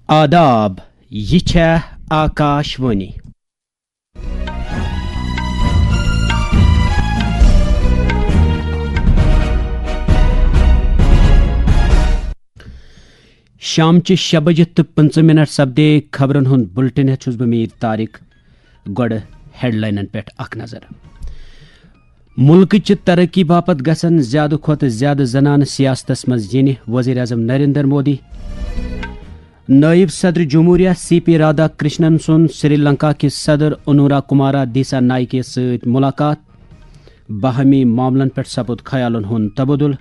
آداب یہ چھے آکاشوانی شام چہ 6 بجے تو 5 منٹ سپدے خبرن ہند بلٹن چھس بہ میر طارق گوڑ ہیڈ لائنن پہ اخ نظر ملک چہ ترقی باپت گژھن زیادہ کھوت زیادہ زنان سیاستس مز ین وزیر اعظم نریندر مودی نائب صدر جمہوریہ سی پی رادھا کرشنن سن سری لنکا کس صدر انورا کمارا دیسا نائکے ست ملاقات باہمی معاملن پہ سپد خیالن ہند تبادل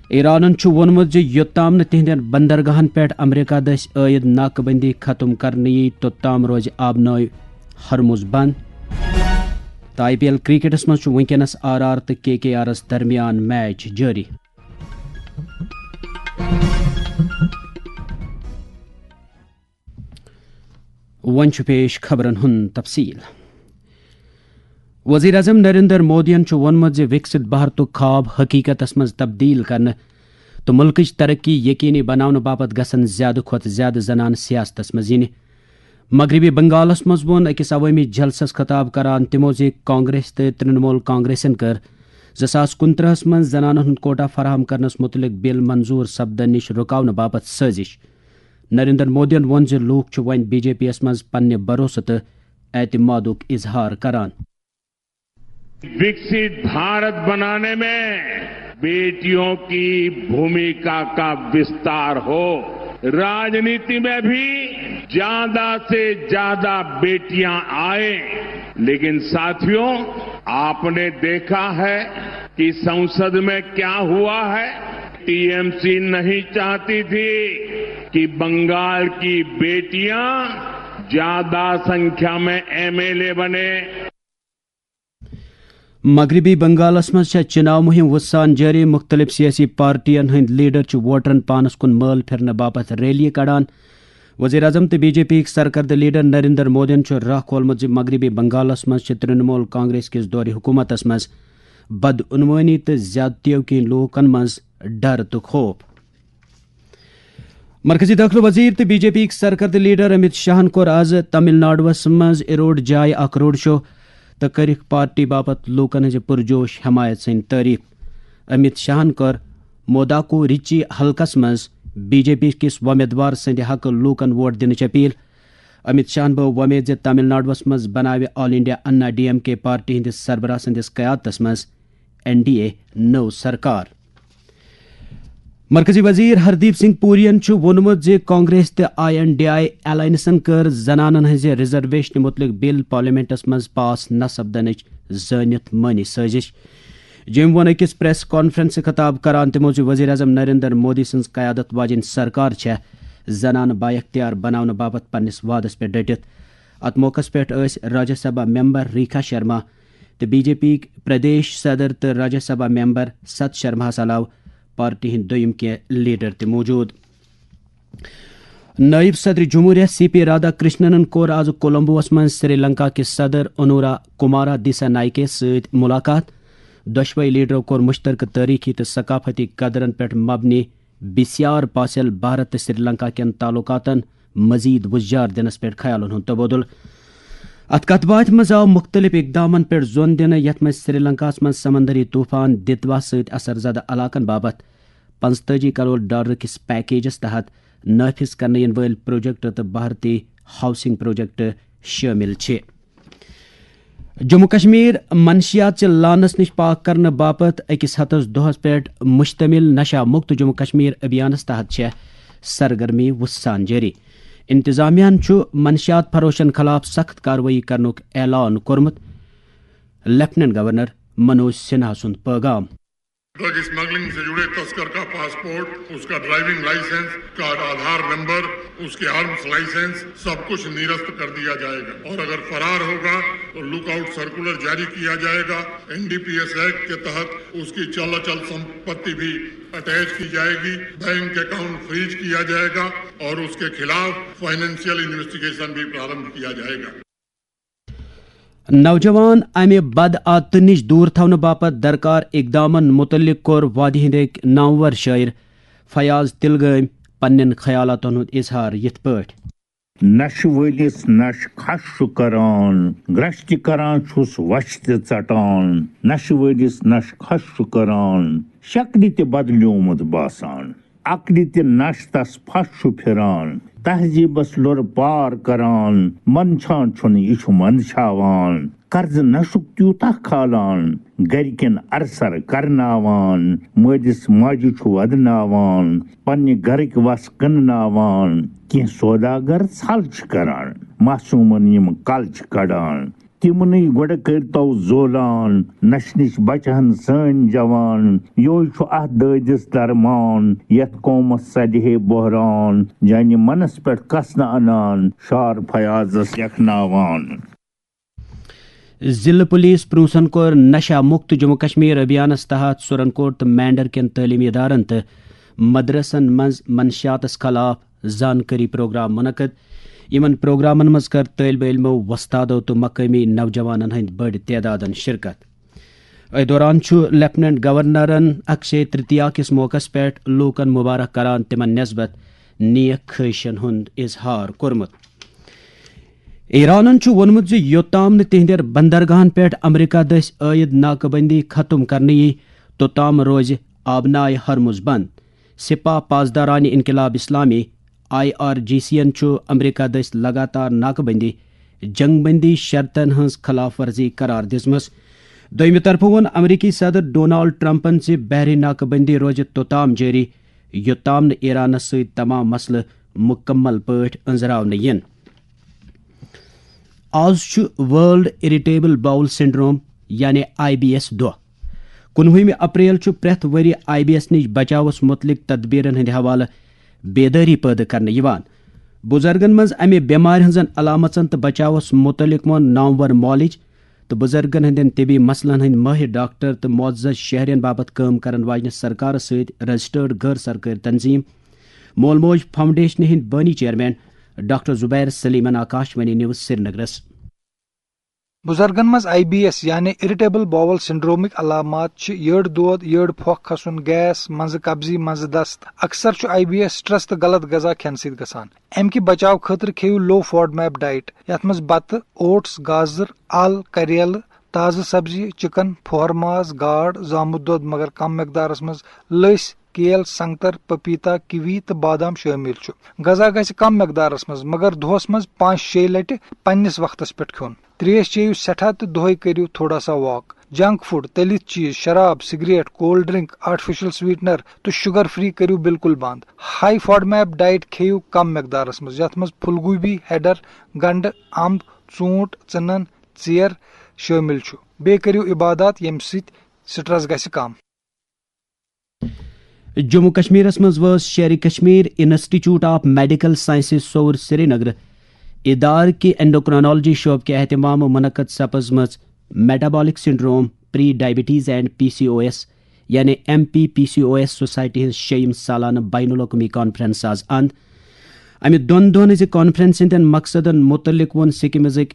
ایرانن وونمت یوتام تہندین بندرگاہن پہ امریکہ دس عائد ناکہ بندی ختم کرنے توتام روز آبنائے ہرمز بند تو آئی پی ایل کرکٹس مز ونکس آر آر تو کے آرس درمیان میچ جاری ون پیش خبرن ہند تفصیل وزیر اعظم نریندر مودین وونمت وکست بھارت خواب حقیقتس مز تبدیل کرنے تو ملکچ ترقی یقینی بناؤن باپت گژھن زیادہ کھوت زیادہ زنان سیاستس مز ین مغربی بنگالس مز وون اکس عوامی جلسس خطاب کران تمو کانگریس تو ترنمول کانگریسن کر 2019 من زنانن ہند کوٹا فراہم کرنس متعلق بل منظور سپدن نش رکاون باپت سازش نریندر مودین وون لوک ون بی جے پی یس مز پنہ بھروسہ تو اعتمادک اظہار کران وکست بھارت بنانے میں بیٹیوں کی بھومکا کا وستار ہو راجنیتی میں بھی زیادہ سے زیادہ بیٹیاں آئیں لیکن ساتھیوں آپ نے دیکھا ہے کہ سنسد میں کیا ہوا ہے ٹی ایم سی نہیں چاہتی تھی کہ بنگال کی بیٹیاں زیادہ سنکھیا میں ایم ایل اے بنے مغربی بنگالس مز چناو مہم وسان جاری مختلف سیاسی پارٹین ہند لیڈر ووٹرن پانس کن مل پھرنے باپت ریلی کڑان وزیر اعظم تو بی جے پی سرکردہ لیڈر نریندر مودین راہ کھولمت مغربی بنگالس مز ترنمول کانگریس کس دور حکومتس مز بدعنوانی تو زیادتیو کن لوکن مز ڈر تو خوف مرکزی داخلہ وزیر تو بی جے پی سرکردہ لیڈر امت شاہن کور آز تمل ناڈوس مز ایروڈ جائے اخ روڈ شو تو کرک پارٹی باپت لوکن ہز پرجوش حمایت سن تعریف امت شاہن کر موداکو رچی حلقس مز بی جے پی کس ومیدوار سند حق لوکن ووٹ دنچ اپیل امت شاہن بو ومید تمل ناڈوس مز بناوِ آل انڈیا انا ڈی ایم کے پارٹی ہندس سربراہ سندس قیادتس مز این ڈی اے نو سرکار مرکزی وزیر ہردیپ سنگھ پورین وونمت کانگریس تو آئی این ڈی آئی الائنسن کر زنانن ہز ریزرویشن متعلق بل پارلیمنٹس مز پاس نہ سپدنچ زانت مانی سازش جم وون اکس پریس کانفرنس خطاب کران تمو وزیر اعظم نریندر مودی سنز قیادت واجن سرکار زنان با اختیار بناون باپت پنس وعدس پہ ڈٹت ات موقع پہ راجیہ سبھا ممبر ریکھا شرما تو بی جے پی پردیش صدر تو راجیہ سبھا ممبر ست شرما علاوہ پارٹی ہند دویم کی لیڈر تہ موجود نائب صدر جمہوریہ سی پی رادھا کرشنن کور آز کولمبوس من سری لنکا کس صدر انورا کمارا دیسا نائکے ست ملاقات دشوئی لیڈرو کور مشترکہ تاریخی تو ثقافتی قدرن پہ مبنی بسیار پاسل بھارت تو سری لنکا کین تعلقاتن مزید وجار دنس پہ خیالن ہند تبادل ات کت باتھ مز آو مختلف اقدامن پہ زون دن یت مز سری لنکاس مز سمندری طوفان دتوا ست اثر زدہ علاقن بابت 45 کروڑ ڈالر کس پیکیجس تحت نافذ کرنے ین ول پروجیکٹ تو بھارتی ہاؤسنگ پروجیکٹ شامل چھ جموں کشمیر منشیات چہ لانس نش پاک کرنے باپت اکس ہتس دہس پہ مشتمل نشہ مکت جموں کشمیر ابھیانس تحت چھ سرگرمی وسان جاری انتظامیہ منشیات فروشن خلاف سخت کاروائی کرنک اعلان کورمت لیفٹننٹ گورنر منوج سنہا سند پیغام ڈرگ اسمگلنگ سے جڑے تسکر کا پاسپورٹ اس کا ڈرائیونگ لائسنس کا آدھار نمبر اس کے آرمز لائسنس سب کچھ نیرست کر دیا جائے گا اور اگر فرار ہوگا تو لک آؤٹ سرکولر جاری کیا جائے گا N D P S act کے تحت اس کی چل اچل سمپتی بھی اٹیچ کی جائے گی بینک اکاؤنٹ فریز کیا جائے گا اور اس کے خلاف فائنینشیل انویسٹیگیشن بھی پرارمبھ کیا جائے گا نوجوان امہ بد عادت نش دور تھون باپت درکار اقدامن متعلق کور وادی ہند نامور شاعر فیاض تلگام پنن خیالاتن ہند اظہار یت پٲٹھۍ نشہ ولس نش کھش کران گرشت کران چھس وش تہ ژٹان نشہ ولس نش کھش کران شکل تہ بدلیومت باسان عقل تہ نش تس پھش پھران تہذیبس لور پار کران منچھان چھن یہ منچھاوان قرض نشک تیوتہ کھالان گرکن ارسر کرناوان مالس ماجہ چھ ودناوان پنہ گرک وس کنناوان کی سوداگر ژھل چھ کران معصومن یم کل چھ کڑان تمنے گوڑ کرتو زولان نش نش بچہن سن جوان یہ چھ اتھ دٲدِس درمان یتھ قومس سدہے بحران جانہ منس پہ کسنہ انان شار فیاضس لیکھناوان ضلع پولیس پرونسن کور نشہ مکت جموں کشمیر ابھیانس تحت سورن کوٹ تو مینڈر کن تعلیمی ادارن تو مدرسن مز منشیاتس خلاف زانکاری پروگرام منعقد یمن پروگرامن مز کر طالب علمو وستادو تو مقامی نوجوانن ہند بڑ تعداد شرکت دوران لیفٹننٹ گورنرن اکشے ترتیہ کس موقع پہ لوکن مبارک کران تمن نسبت نیک خواہشن ہند اظہار کورمت ایرانن وونمت یوتام تہندر بندرگاہن پہ امریکہ دس عائد ناکہ بندی ختم کرنے توتام روز آبنائے ہرمز بند سپاہ پاسداران انقلاب اسلامی IRGC امریکہ دس لگاتار ناکہ بندی جنگ بندی شرطن ہز خلاف ورزی قرار دزمس دویمہ طرف وون امریکی صدر ڈونالڈ ٹرمپن بحری ناکہ بندی روز توتام جاری یوتام ایرانس ست تمام مسئلہ مکمل پٲٹھۍ انزراونہ ین آز ورلڈ اریٹیبل باؤل سنڈروم یعنی IBS دہ 19 اپریل پریت وری IBS نش بچاوس متعلق تدبیرن ہند حوالہ بیداری پید کرنے یوان بزرگن مز امہ بیمار ہنزن علامتن تو بچاوس متعلق وون نامور معالج تو بزرگن ہندین طبی مسلن ہند ماہر ڈاکٹر تو معزز شہرین بابت کام کرن واجنہ سرکار ست رجسٹرڈ غیر سرکاری تنظیم مول موج فاؤنڈیشن ہند بانی چیئرمین ڈاکٹر زبیر سلیمن آکاشوانی نیوز سرینگرس بزرگن مز IBS یعنی اریٹیبل باول سنڈرومک علامات یڑ دود یڑ پھوکھ کھسن گیس مز قبضی مز دست اکثر IBS سٹرس تو غلط غذا کھین ست گژھان ام کی بچاؤ خاطر کھیو لو فوڈ ڈائٹ یتھ مز بتہ اوٹس گازر ال کریلہ تازہ سبزی چکن پھوہر ماز گاڈ زامت دود مگر کم مقدارس مز لس کیل سنگتر پپیتا کیوی تو بادام شامل غذا گژھِ کم مقدارس مز مگر دۄہس مز 5-6 لٹہ پننس وقتس پہ کھیون تریش چیو سٹھا تو دہے کریو تھوڑا سا واک جنک فوڈ تلت چیز شراب cigarette cold drink artificial sweetener تو شوگر فری کریو بالکل بند ہائی فوڈ ڈائٹ کھیو کم مقدارس مز یتھ مز پھول گوبی ہیڈر گنڈ امب ژوٗنٛٹھ ژٕنن ژیر شامل بیٚیہِ کٔرِو عبادات ییٚمہِ سۭتۍ سٹرس گژھِ کم جموں کشمیرس مز وٲژ Sher Kashmir institute of medical sciences سور سری نگر ادارہ کی اینڈوکرینالوجی شعبہ کے اہتمام منعقد سپزمژ metabolic syndrome prediabetes and PCOS یعنی MPPCOS سوسائٹی ہز 6یم سالانہ بین الاقوامی کانفرنس آز اند امہ دون دۄہن ہز کانفرنس ہندین مقصدن متعلق وون سکمزک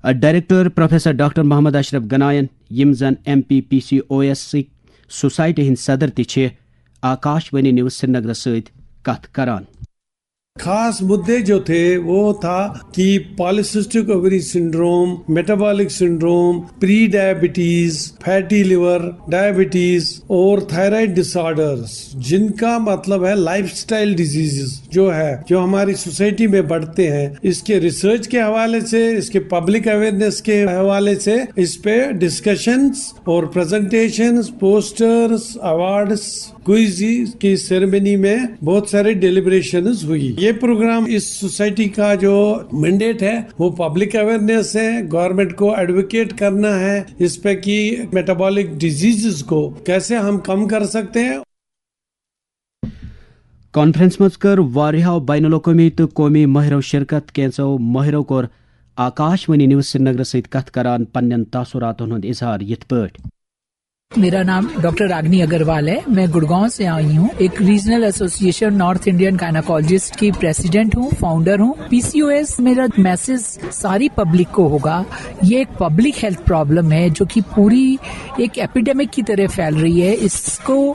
ڈائریکٹر پروفیسر ڈاکٹر محمد اشرف گنائن یم زن MPPCOS سوسائٹی ہند صدر تہ آکاشوانی نیوز سری نگر ست کت کران خاص مدعے جو تھے وہ تھا کہ پالیسسٹک اووری سنڈروم میٹابولک سنڈروم پری ڈائبٹیز فیٹی لیور ڈائبٹیز اور تھائرائڈ ڈس آرڈرز جن کا مطلب ہے لائف سٹائل ڈیزیز جو ہماری سوسائٹی میں بڑھتے ہیں اس کے ریسرچ کے حوالے سے اس کے پبلک اویئرنیس کے حوالے سے اس پہ ڈسکشنز اور پریزنٹیشنز پوسٹرز ایوارڈز کوئز کی سیریمنی میں بہت سارے ڈیلیبریشنز ہوئی. یہ پروگرام اس سوسائٹی کا جو مینڈیٹ ہے وہ پبلک اویئرنیس ہے, گورنمنٹ کو ایڈوکیٹ کرنا ہے اس پہ کہ میٹابولک ڈیزیزز کو کیسے ہم کم کر سکتے ہیں. کانفرنس مز کر واریاہو بین الاقوامی تو قومی ماہرو شرکت. کینژو ماہرو کور آکاشوانی نیوز سری نگر ست کت کران پنن تاثراتن ہند اظہار یت پٲٹھۍ. میرا نام ڈاکٹر راگنی اگروال ہے. میں گڑگاؤں سے آئی ہوں. ایک ریجنل ایسوسیشن نارتھ انڈین گائنیکولوجسٹ کی پریزیڈنٹ ہوں, فاؤنڈر ہوں. PCOS میرا میسج ساری پبلک کو ہوگا. یہ ایک پبلک ہیلتھ پرابلم ہے جو کہ پوری ایک ایپیڈیمک کی طرح پھیل رہی ہے. اس کو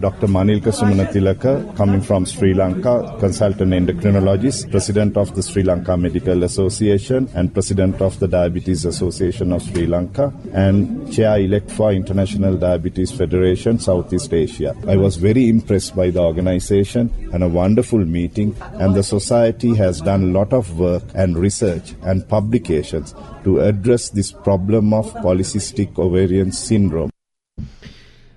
Dr. Manilka Sumanattilaka, coming from Sri Lanka, consultant endocrinologist, president of the Sri Lanka Medical Association and president of the Diabetes Association of Sri Lanka and chair-elect for International Diabetes Federation, Southeast Asia. I was very impressed by the organization and a wonderful meeting, and the society has done a lot of work and research and publications to address this problem of polycystic ovarian syndrome.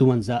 52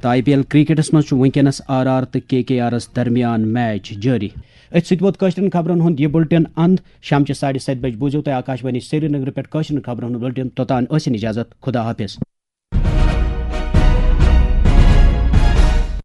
تو IPL crickets مز ونکس RR تو KKR درمیان match جاری. ات ست ووت کاشرن خبرن ہند یہ bulletin اند. شام 7:30 بجے بوزو تہ آکاشوانی سری نگر پہ کاشرن خبرن ہند بلٹن. توتان ٲسِن اجازت. خدا حافظ.